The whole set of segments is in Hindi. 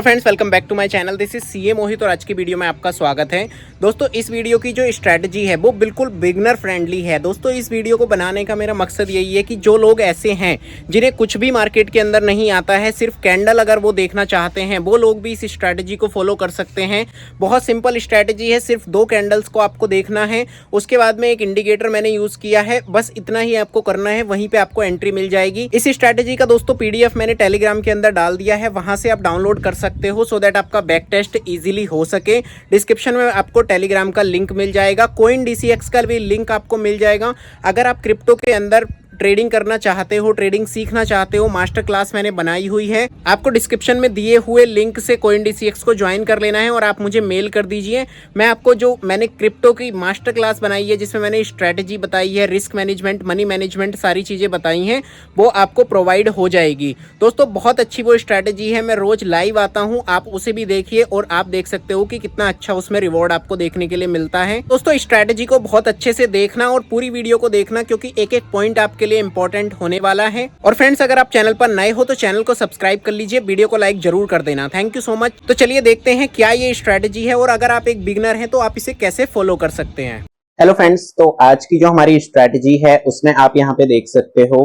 Friends, welcome back to my channel. This is CA Mohit और आज की वीडियो में आपका स्वागत है। दोस्तों, इस वीडियो की जो स्ट्रैटेजी है वो बिल्कुल बिगनर फ्रेंडली है। दोस्तों, इस वीडियो को बनाने का मेरा मकसद यही है कि जो लोग ऐसे हैं जिन्हें कुछ भी मार्केट के अंदर नहीं आता है, सिर्फ कैंडल अगर वो देखना चाहते हैं, वो लोग भी इस स्ट्रैटेजी को फॉलो कर सकते हैं। बहुत सिंपल स्ट्रैटेजी है, सिर्फ 2 कैंडल्स को आपको देखना है। उसके बाद में एक इंडिकेटर मैंने यूज़ किया है, बस इतना ही आपको करना है, वहीं पर आपको एंट्री मिल जाएगी। इस स्ट्रैटेजी का दोस्तों PDF मैंने टेलीग्राम के अंदर डाल दिया है, वहाँ से आप डाउनलोड कर सकते हो सो दैट आपका बैक टेस्ट इजीली हो सके। डिस्क्रिप्शन में आपको टेलीग्राम का लिंक मिल जाएगा, CoinDCX का भी लिंक आपको मिल जाएगा। अगर आप क्रिप्टो के अंदर ट्रेडिंग करना चाहते हो, ट्रेडिंग सीखना चाहते हो, मास्टर क्लास मैंने बनाई हुई है। आपको डिस्क्रिप्शन में दिए हुए लिंक से CoinDCX को ज्वाइन कर लेना है और आप मुझे मेल कर दीजिए। मैं आपको जो मैंने क्रिप्टो की मास्टर क्लास बनाई है, जिसमें मैंने स्ट्रैटेजी बताई है, रिस्क मैनेजमेंट, मनी मैनेजमेंट, सारी चीज़ें बताई हैं, वो आपको प्रोवाइड हो जाएगी। दोस्तों, बहुत अच्छी वो स्ट्रैटेजी है। मैं रोज़ लाइव आता हूँ, आप उसे भी देखिए और आप देख सकते हो कि कितना अच्छा उसमें रिवॉर्ड आपको देखने के लिए मिलता है। दोस्तों, स्ट्रैटेजी को बहुत अच्छे से देखना और पूरी वीडियो को देखना, क्योंकि एक एक पॉइंट आपके लिए इंपॉर्टेंट होने वाला है। और फ्रेंड्स, अगर आप चैनल पर नए हो तो चैनल को सब्सक्राइब कर लीजिए, वीडियो को लाइक जरूर कर देना। Thank you so much. तो चलिए देखते हैं क्या ये स्ट्रैटेजी है और अगर आप एक बिगनर हैं तो आप इसे कैसे फॉलो कर सकते हैं। हेलो फ्रेंड्स, तो आज की जो हमारी स्ट्रैटेजी है उसमें आप यहाँ पे देख सकते हो,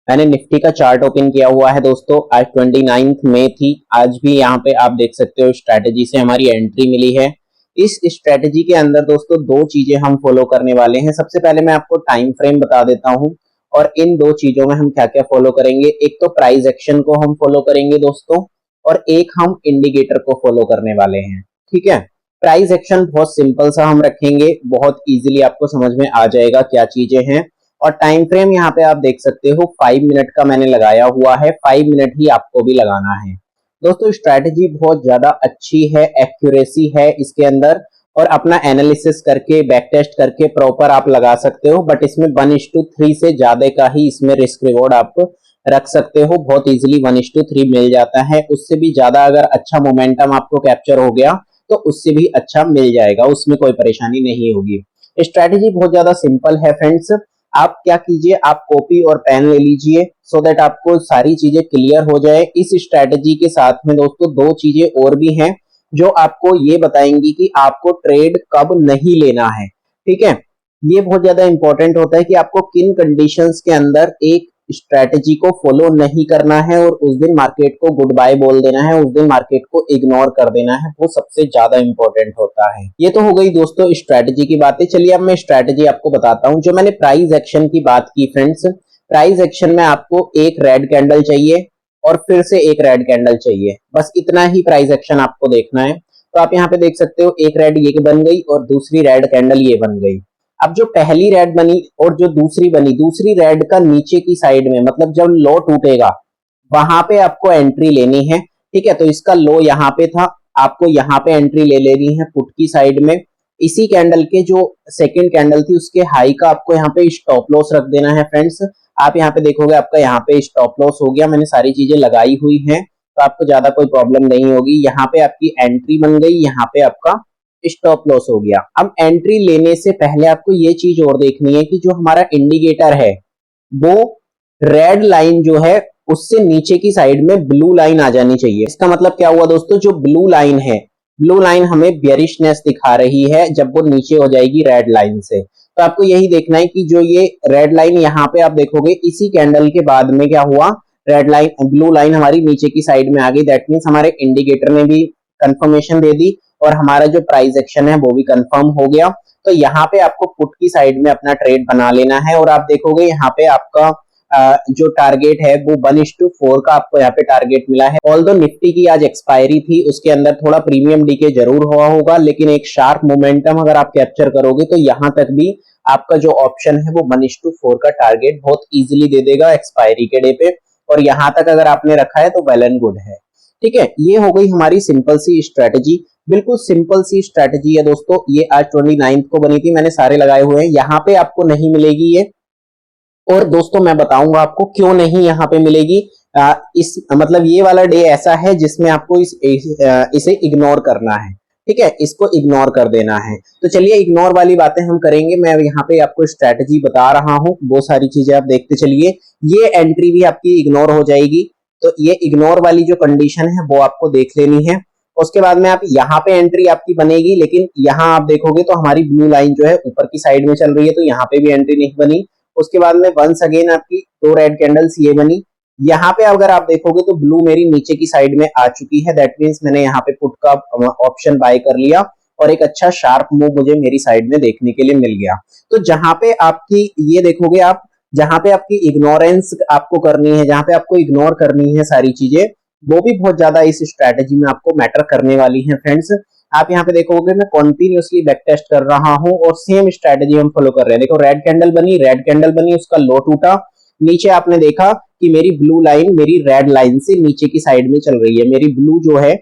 मैंने निफ्टी का चार्ट ओपन किया हुआ है। दोस्तों, आज 29 मई थी। आज भी यहाँ पे आप देख सकते हो स्ट्रैटेजी से हमारी एंट्री मिली है। इस स्ट्रैटेजी के अंदर दोस्तों 2 चीजें हम फॉलो करने वाले हैं। सबसे पहले मैं आपको टाइम फ्रेम बता देता हूँ और इन 2 चीजों में हम क्या क्या फॉलो करेंगे। एक तो प्राइस एक्शन को हम फॉलो करेंगे दोस्तों, और एक हम इंडिकेटर को फॉलो करने वाले हैं। ठीक है, प्राइस एक्शन बहुत सिंपल सा हम रखेंगे, बहुत इजीली आपको समझ में आ जाएगा क्या चीजें हैं। और टाइम फ्रेम यहाँ पे आप देख सकते हो 5 मिनट का मैंने लगाया हुआ है, 5 मिनट ही आपको भी लगाना है। दोस्तों, स्ट्रैटेजी बहुत ज्यादा अच्छी है, एक्यूरेसी है इसके अंदर, और अपना एनालिसिस करके, बैक टेस्ट करके प्रॉपर आप लगा सकते हो। बट इसमें 1:3 से ज्यादा का ही इसमें रिस्क रिवॉर्ड आप रख सकते हो। बहुत इजीली 1:3 मिल जाता है। उससे भी ज्यादा अगर अच्छा मोमेंटम आपको कैप्चर हो गया तो उससे भी अच्छा मिल जाएगा, उसमें कोई परेशानी नहीं होगी। स्ट्रैटेजी बहुत ज्यादा सिंपल है फ्रेंड्स। आप क्या कीजिए, आप कॉपी और पेन ले लीजिए सो दैट आपको सारी चीजें क्लियर हो जाए। इस स्ट्रैटेजी के साथ में दोस्तों 2 चीजें और भी हैं जो आपको ये बताएंगी कि आपको ट्रेड कब नहीं लेना है। ठीक है, ये बहुत ज्यादा इंपॉर्टेंट होता है कि आपको किन कंडीशंस के अंदर एक स्ट्रैटेजी को फॉलो नहीं करना है और उस दिन मार्केट को गुड बाय बोल देना है, उस दिन मार्केट को इग्नोर कर देना है। वो सबसे ज्यादा इंपॉर्टेंट होता है। ये तो हो गई दोस्तों स्ट्रैटेजी की बातें। चलिए अब मैं स्ट्रैटेजी आपको बताता हूं। जो मैंने प्राइस एक्शन की बात की फ्रेंड्स, प्राइस एक्शन में आपको एक रेड कैंडल चाहिए और फिर से एक रेड कैंडल चाहिए, बस इतना ही प्राइस एक्शन आपको देखना है। तो आप यहाँ पे देख सकते हो, एक रेड ये बन गई और दूसरी रेड कैंडल ये बन गई। अब जो पहली रेड बनी और जो दूसरी बनी, दूसरी रेड का नीचे की साइड में, मतलब जब लो टूटेगा वहां पे आपको एंट्री लेनी है। ठीक है, तो इसका लो यहाँ पे था, आपको यहाँ पे एंट्री ले लेनी है पुट की साइड में। इसी कैंडल के जो सेकंड कैंडल थी उसके हाई का आपको यहाँ पे स्टॉप लॉस रख देना है फ्रेंड्स। आप यहाँ पे देखोगे आपका यहाँ पे स्टॉप लॉस हो गया, मैंने सारी चीजें लगाई हुई हैं तो आपको ज्यादा कोई प्रॉब्लम नहीं होगी। यहाँ पे आपकी एंट्री बन गई, यहाँ पे आपका स्टॉप लॉस हो गया। अब एंट्री लेने से पहले आपको ये चीज और देखनी है कि जो हमारा इंडिकेटर है वो रेड लाइन जो है उससे नीचे की साइड में ब्लू लाइन आ जानी चाहिए। इसका मतलब क्या हुआ दोस्तों, जो ब्लू लाइन है, ब्लू लाइन हमें बेयरिशनेस दिखा रही है जब वो नीचे हो जाएगी रेड लाइन से। तो आपको यही देखना है कि जो ये रेड लाइन यहाँ पे आप देखोगे, इसी कैंडल के बाद में क्या हुआ, रेड लाइन, ब्लू लाइन हमारी नीचे की साइड में आ गई। दैट मीन्स हमारे इंडिकेटर ने भी कंफर्मेशन दे दी और हमारा जो प्राइस एक्शन है वो भी कंफर्म हो गया। तो यहाँ पे आपको पुट की साइड में अपना ट्रेड बना लेना है और आप देखोगे यहाँ पे आपका जो टारगेट है वो 1:4 का आपको यहाँ पे टारगेट मिला है। ऑल्दो निफ्टी की आज एक्सपायरी थी, उसके अंदर थोड़ा प्रीमियम डीके जरूर हुआ होगा, लेकिन एक शार्प मोमेंटम अगर आप कैप्चर करोगे तो यहाँ तक भी आपका जो ऑप्शन है वो 1:4 का टारगेट बहुत इजीली दे देगा एक्सपायरी के डे पे। और यहाँ तक अगर आपने रखा है तो वेल एंड गुड है। ठीक है, ये हो गई हमारी सिंपल सी स्ट्रैटेजी। बिल्कुल सिंपल सी स्ट्रैटेजी है दोस्तों। ये आज 29 को बनी थी, मैंने सारे लगाए हुए हैं। यहाँ पे आपको नहीं मिलेगी ये, और दोस्तों मैं बताऊंगा आपको क्यों नहीं यहाँ पे मिलेगी। इस मतलब ये वाला डे ऐसा है जिसमें आपको इसे इग्नोर करना है। ठीक है, इसको इग्नोर कर देना है। तो चलिए इग्नोर वाली बातें हम करेंगे। मैं यहाँ पे आपको स्ट्रैटेजी बता रहा हूँ, वो सारी चीजें आप देखते चलिए। ये एंट्री भी आपकी इग्नोर हो जाएगी। तो ये इग्नोर वाली जो कंडीशन है वो आपको देख लेनी है। उसके बाद में आप यहाँ पे एंट्री आपकी बनेगी, लेकिन यहाँ आप देखोगे तो हमारी ब्लू लाइन जो है ऊपर की साइड में चल रही है, तो यहाँ पे भी एंट्री नहीं बनी। उसके बाद में वंस अगेन आपकी 2 रेड कैंडल्स ये बनी। यहाँ पे अगर आप देखोगे तो ब्लू मेरी नीचे की साइड में आ चुकी है, दैट मीन्स मैंने यहाँ पे पुट का ऑप्शन बाय कर लिया और एक अच्छा शार्प मूव मुझे मेरी साइड में देखने के लिए मिल गया। तो जहां पे आपकी ये देखोगे आप, जहां पे आपकी इग्नोरेंस आपको करनी है, जहां पे आपको इग्नोर करनी है सारी चीजें, वो भी बहुत ज्यादा इस स्ट्रैटेजी में आपको मैटर करने वाली है फ्रेंड्स। आप यहाँ पे देखोगे मैं कॉन्टिन्यूसली बैक टेस्ट कर रहा हूं और सेम स्ट्रैटेजी हम फॉलो कर रहे हैं। देखो रेड कैंडल बनी, उसका लो टूटा, नीचे आपने देखा कि मेरी ब्लू लाइन मेरी रेड लाइन से नीचे की साइड में चल रही है, मेरी ब्लू जो है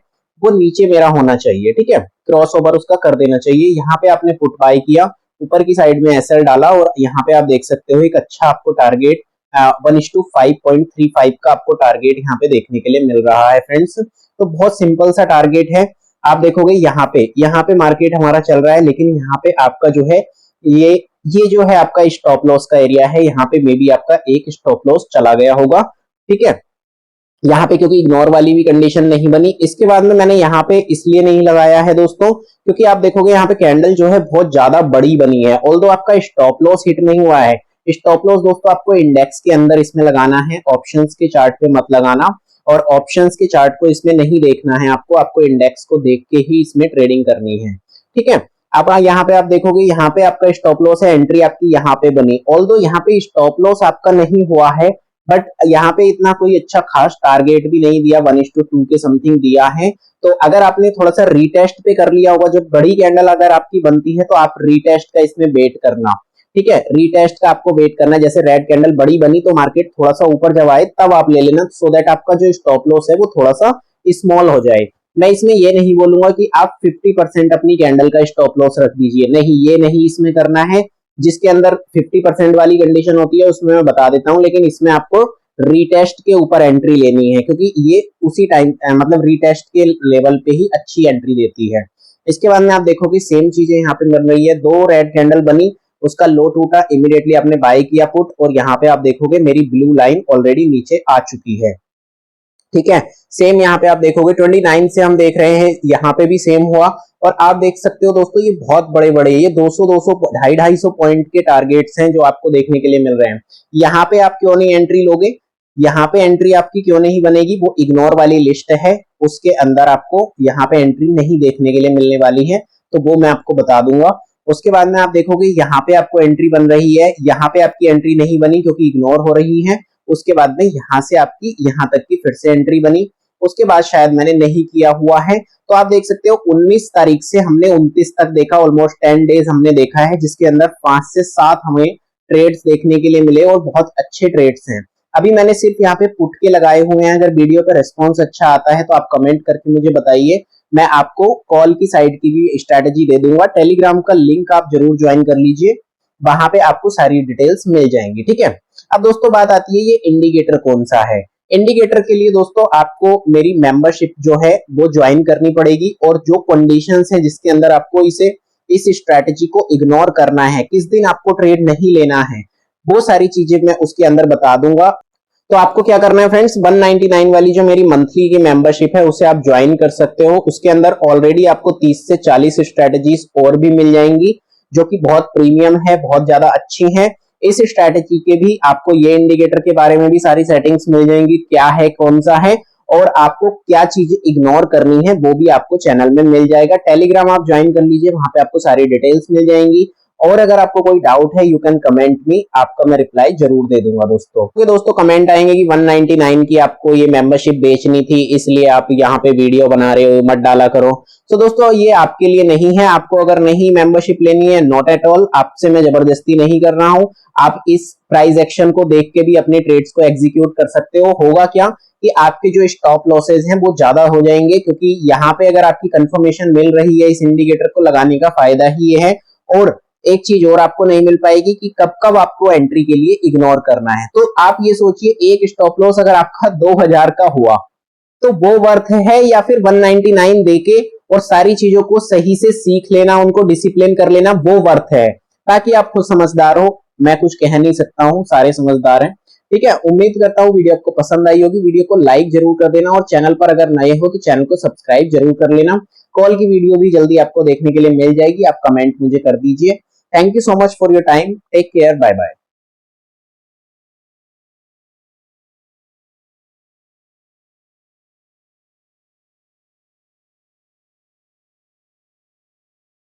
वो नीचे मेरा होना चाहिए, ठीक है, क्रॉस ओवर उसका कर देना चाहिए। यहाँ पे आपने पुट बाय किया, ऊपर की साइड में एसएल डाला और यहाँ पे आप देख सकते हो एक अच्छा आपको टारगेट 1:5.35 का आपको टारगेट यहाँ पे देखने के लिए मिल रहा है फ्रेंड्स। तो बहुत सिंपल सा टारगेट है। आप देखोगे यहाँ पे मार्केट हमारा चल रहा है, लेकिन यहाँ पे आपका जो है ये जो है आपका स्टॉप लॉस का एरिया है, यहाँ पे मे बी आपका एक स्टॉप लॉस चला गया होगा, ठीक है, यहाँ पे क्योंकि इग्नोर वाली भी कंडीशन नहीं बनी। इसके बाद में मैंने यहाँ पे इसलिए नहीं लगाया है दोस्तों, क्योंकि आप देखोगे यहाँ पे कैंडल जो है बहुत ज्यादा बड़ी बनी है, ऑल्दो आपका स्टॉप लॉस हिट नहीं हुआ है। स्टॉप लॉस दोस्तों आपको इंडेक्स के अंदर इसमें लगाना है, ऑप्शंस के चार्ट पे मत लगाना, और ऑप्शंस के चार्ट को इसमें नहीं देखना है आपको इंडेक्स को देख के ही इसमें ट्रेडिंग करनी है, ठीक है। अब यहाँ पे आप देखोगे यहाँ पे आपका स्टॉप लॉस है, एंट्री आपकी यहाँ पे बनी, ऑल्दो यहाँ पे स्टॉप लॉस आपका नहीं हुआ है, बट यहाँ पे इतना कोई अच्छा खास टारगेट भी नहीं दिया, 1:2 के समथिंग दिया है। तो अगर आपने थोड़ा सा रीटेस्ट पे कर लिया होगा, जब बड़ी कैंडल अगर आपकी बनती है तो आप रीटेस्ट का इसमें वेट करना, ठीक है, रीटेस्ट का आपको वेट करना। जैसे रेड कैंडल बड़ी बनी तो मार्केट थोड़ा सा ऊपर जब आए तब आप ले लेना, सो दैट आपका जो स्टॉप लॉस है वो थोड़ा सा स्मॉल हो जाए। मैं इसमें ये नहीं बोलूंगा कि आप 50% अपनी कैंडल का स्टॉप लॉस रख दीजिए, नहीं, ये नहीं इसमें करना है। जिसके अंदर 50% वाली कंडीशन होती है उसमें मैं बता देता हूं, लेकिन इसमें आपको रीटेस्ट के ऊपर एंट्री लेनी है, क्योंकि ये उसी टाइम मतलब रीटेस्ट के लेवल पे ही अच्छी एंट्री देती है। इसके बाद में आप देखो कि सेम चीजें यहाँ पे बन रही है, 2 रेड कैंडल बनी, उसका लो टूटा, इमीडिएटली आपने बाय किया पुट, और यहाँ पे आप देखोगे मेरी ब्लू लाइन ऑलरेडी नीचे आ चुकी है, ठीक है। सेम यहाँ पे आप देखोगे 29 से हम देख रहे हैं, यहाँ पे भी सेम हुआ, और आप देख सकते हो दोस्तों ये बहुत बड़े बड़े, ये 200 250 पॉइंट के टारगेट्स हैं जो आपको देखने के लिए मिल रहे हैं। यहाँ पे आप क्यों नहीं एंट्री लोगे, यहाँ पे एंट्री आपकी क्यों नहीं बनेगी, वो इग्नोर वाली लिस्ट है, उसके अंदर आपको यहाँ पे एंट्री नहीं देखने के लिए मिलने वाली है, तो वो मैं आपको बता दूंगा। उसके बाद में आप देखोगे यहाँ पे आपको एंट्री बन रही है, यहाँ पे आपकी एंट्री नहीं बनी क्योंकि इग्नोर हो रही है। उसके बाद में यहाँ से आपकी यहाँ तक की फिर से एंट्री बनी, उसके बाद शायद मैंने नहीं किया हुआ है। तो आप देख सकते हो 19 तारीख से हमने 29 तक देखा, ऑलमोस्ट 10 डेज हमने देखा है, जिसके अंदर 5 से 7 हमें ट्रेड्स देखने के लिए मिले और बहुत अच्छे ट्रेड्स हैं। अभी मैंने सिर्फ यहाँ पे पुट के लगाए हुए हैं, अगर वीडियो का रिस्पॉन्स अच्छा आता है तो आप कमेंट करके मुझे बताइए, मैं आपको कॉल की साइड की भी स्ट्रैटेजी दे दूंगा। टेलीग्राम का लिंक आप जरूर ज्वाइन कर लीजिए, वहां पे आपको सारी डिटेल्स मिल जाएंगी, ठीक है। अब दोस्तों बात आती है ये इंडिकेटर कौन सा है। इंडिकेटर के लिए दोस्तों आपको मेरी मेंबरशिप जो है वो ज्वाइन करनी पड़ेगी, और जो कंडीशंस है जिसके अंदर आपको इस स्ट्रैटेजी को इग्नोर करना है, किस दिन आपको ट्रेड नहीं लेना है, वो सारी चीजें मैं उसके अंदर बता दूंगा। तो आपको क्या करना है फ्रेंड्स, 199 वाली जो मेरी मंथली की मेंबरशिप है उसे आप ज्वाइन कर सकते हो। उसके अंदर ऑलरेडी आपको 30 से 40 स्ट्रैटेजीज और भी मिल जाएंगी जो कि बहुत प्रीमियम है, बहुत ज्यादा अच्छी हैं। इस स्ट्रैटेजी के भी आपको ये इंडिकेटर के बारे में भी सारी सेटिंग्स मिल जाएंगी, क्या है कौन सा है और आपको क्या चीजें इग्नोर करनी है वो भी आपको चैनल में मिल जाएगा। टेलीग्राम आप ज्वाइन कर लीजिए, वहां पे आपको सारी डिटेल्स मिल जाएंगी, और अगर आपको कोई डाउट है यू कैन कमेंट मी, आपका मैं रिप्लाई जरूर दे दूंगा दोस्तों। क्योंकि दोस्तों कमेंट आएंगे कि 199 की आपको ये मेंबरशिप बेचनी थी इसलिए आप यहाँ पे वीडियो बना रहे हो, मत डाला करो। तो दोस्तों ये आपके लिए नहीं है, आपको अगर नहीं मेंबरशिप लेनी है, नॉट एट ऑल, आपसे मैं जबरदस्ती नहीं कर रहा हूं। आप इस प्राइस एक्शन को देख के भी अपने ट्रेड्स को एग्जीक्यूट कर सकते हो। होगा क्या कि आपके जो स्टॉप लॉसेज हैं वो ज्यादा हो जाएंगे, क्योंकि यहाँ पे अगर आपकी कंफर्मेशन मिल रही है इस इंडिकेटर को लगाने का फायदा ही ये है। और एक चीज और आपको नहीं मिल पाएगी कि कब कब आपको एंट्री के लिए इग्नोर करना है। तो आप ये सोचिए, एक स्टॉप लॉस अगर आपका 2000 का हुआ तो वो वर्थ है, या फिर 199 देके और सारी चीजों को सही से सीख लेना, उनको डिसिप्लिन कर लेना, वो वर्थ है। ताकि आप खुद समझदार हो, मैं कुछ कह नहीं सकता हूं, सारे समझदार हैं, ठीक है, उम्मीद करता हूँ वीडियो आपको पसंद आई होगी। वीडियो को लाइक जरूर कर देना और चैनल पर अगर नए हो तो चैनल को सब्सक्राइब जरूर कर लेना। कॉल की वीडियो भी जल्दी आपको देखने के लिए मिल जाएगी, आप कमेंट मुझे कर दीजिए। Thank you so much for your time, take care, bye bye.